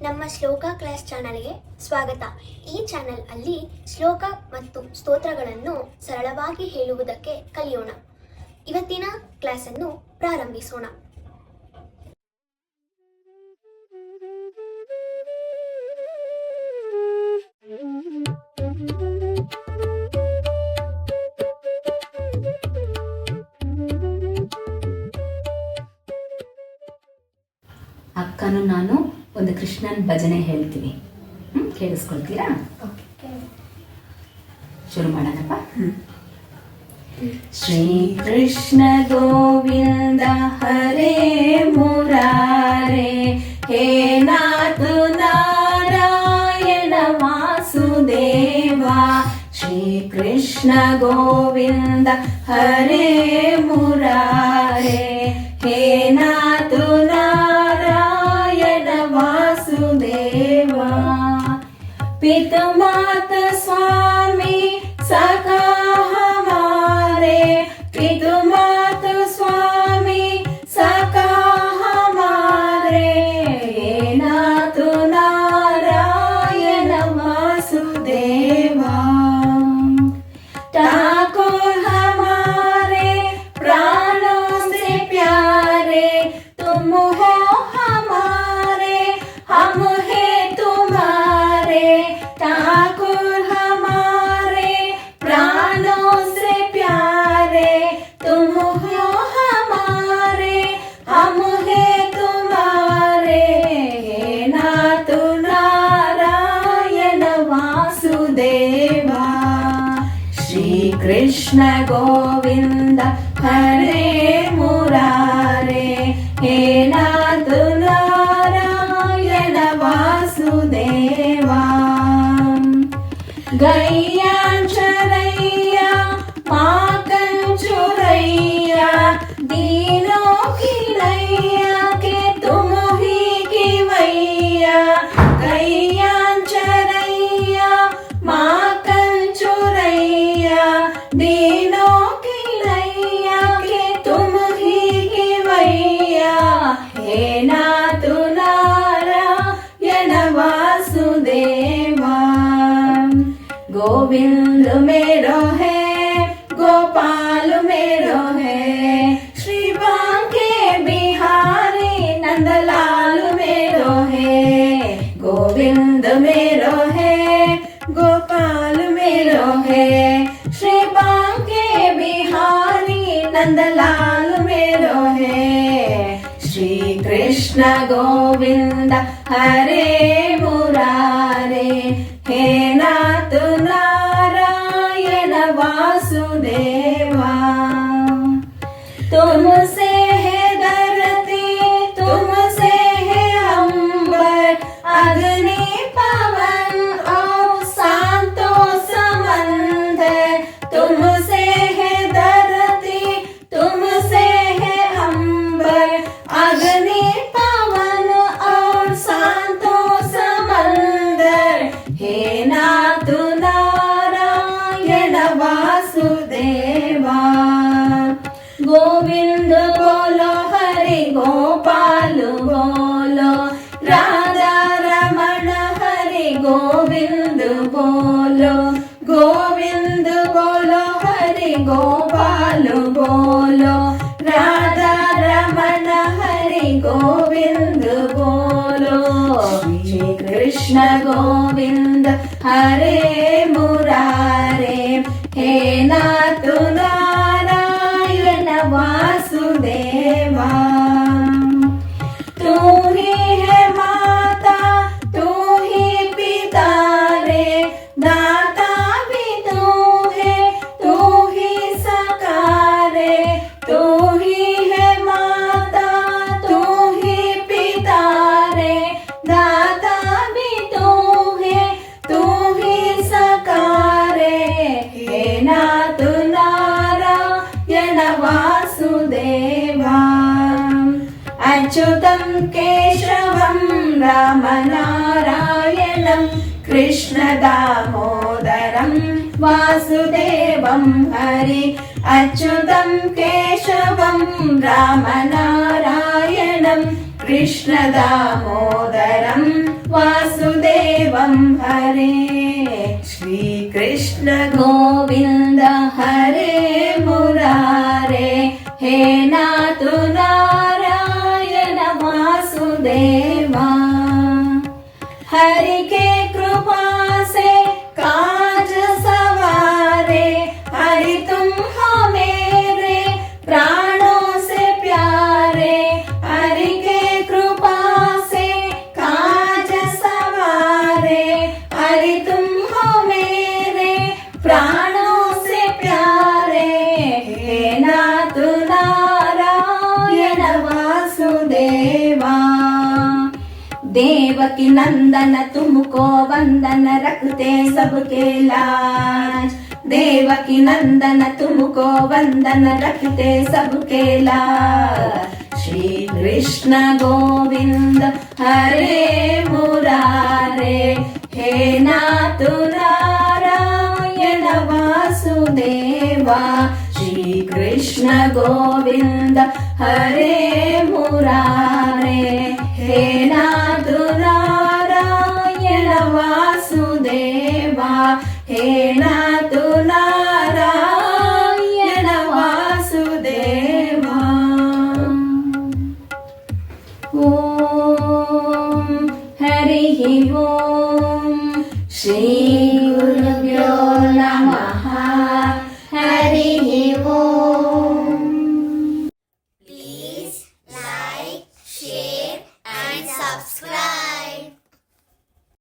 ನಮ್ಮ ಶ್ಲೋಕ ಕ್ಲಾಸ್ ಚಾನಲ್ಗೆ ಸ್ವಾಗತ. ಈ ಚಾನೆಲ್ ಅಲ್ಲಿ ಶ್ಲೋಕ ಮತ್ತು ಸ್ತೋತ್ರಗಳನ್ನು ಸರಳವಾಗಿ ಹೇಳುವುದಕ್ಕೆ ಕಲಿಯೋಣ. ಇವತ್ತಿನ ಕ್ಲಾಸ್ ಅನ್ನು ಪ್ರಾರಂಭಿಸೋಣ. ಅಕ್ಕನು ನಾನು ಒಂದು ಕೃಷ್ಣನ್ ಭಜನೆ ಹೇಳ್ತೀನಿ, ಕೇಳಿಸ್ಕೊಳ್ತೀರಾ? ಶುರು ಮಾಡೋಣಪ್ಪ. ಶ್ರೀ ಕೃಷ್ಣ ಗೋವಿಂದ ಹರೇ ಮುರಾರೇ, ಹೇ ನಾಥ ನಾರಾಯಣ ವಾಸುದೇವ. ಶ್ರೀ ಕೃಷ್ಣ ಗೋವಿಂದ ಹರೇ ಮುರಾರೇ, ಹೇ ನಾಥ ನಾರಾಯಣ ವಾಸುದೇವ. पिता माता स्वामी सखा हमारे, पिता माता स्वामी सखा हमारे. नाथ नारायण वासुदेवा. ठाकुर हमारे प्राणों से प्यारे, तुम हो हमारे, हम है तुम्हारे. ठाकुर हमारे प्राणों से प्यारे, तुम हो हमारे, हम है तुम्हारे. नाथ नारायण वासुदेवा. श्री कृष्ण गोविंद हरे मुरारे, हे नाथ नारायण वासुदेवा. गैया चरैया माखन चुरैया, दीनों की नैया के तुम ही कीवैया. गैया चरैया माखन चुरैया, दीनों की नैया के तुम ही कीवैया. हे नाथ नारायण वासुदेवा. गोविंद मेरो है, गोपाल मेरो है, श्री बांके बिहारी नंदलाल मेरो है. गोविंद मेरो है, गोपाल मेरो है, श्री बांके बिहारी नंदलाल मेरो है. श्री कृष्ण गोविंद हरे मुरारे, हे नाथ नारायण वासुदेवा. तुमसे है धरती, तुमसे है अंबर, अग्नि पवन और शांतो समंदर. तुमसे है धरती, तुमसे है अंबर, अग्नि पवन और शांतो समंदर. हे नाथ नारायण वासुदेवा. गोविंद बोलो हरि गोपाल बोलो, राधा रमण हरि गोविंद बोलो. गोविंद बोलो हरि गोपाल बोलो, राधा रमण हरि गोविंद बोलो. श्री कृष्ण गोविंद हरे मुरारे, हे नाथ नारायण वासुदेवा. तू ही है माता, तू ही पिता रे, दाता भी तू है, तू ही सखा रे. तू ही है माता, तू ही पिता रे, दाता भी तू है, तू ही सखा रे. हे नाथ नारायण वासुदेवा. अच्युतं केशवं राम नारायणं, कृष्ण दामोदरं वासुदेवं हरि. अच्युतं केशवं राम नारायणं, कृष्ण दामोदरं वासुदेवं हरे श्रीकृष्ण गोविन्द हरे मुरारे हे नाथ नारायण वासुदेवा हरि के कृपा से काज सवारे हरि तुम हो मेरे प्राणों से प्यारे हरि के कृपा से काज सवारे हरि तुम हो मेरे प्राणों से प्यारे हे नाथ नारायण वासुदेवा देवकी नंदन तुमको वंदन रखते सबके लाज देवकी नंदन तुमको वंदन रखते सबके लाज श्री कृष्ण गोविंद हरे मुरारे हे नाथ नारायण वासुदेवा श्री कृष्ण गोविंद हरे मुरारे हे नाथ नारायण वासुदेवा हे नाथ नारायण वासुदेवा ओम हरि ओम श्री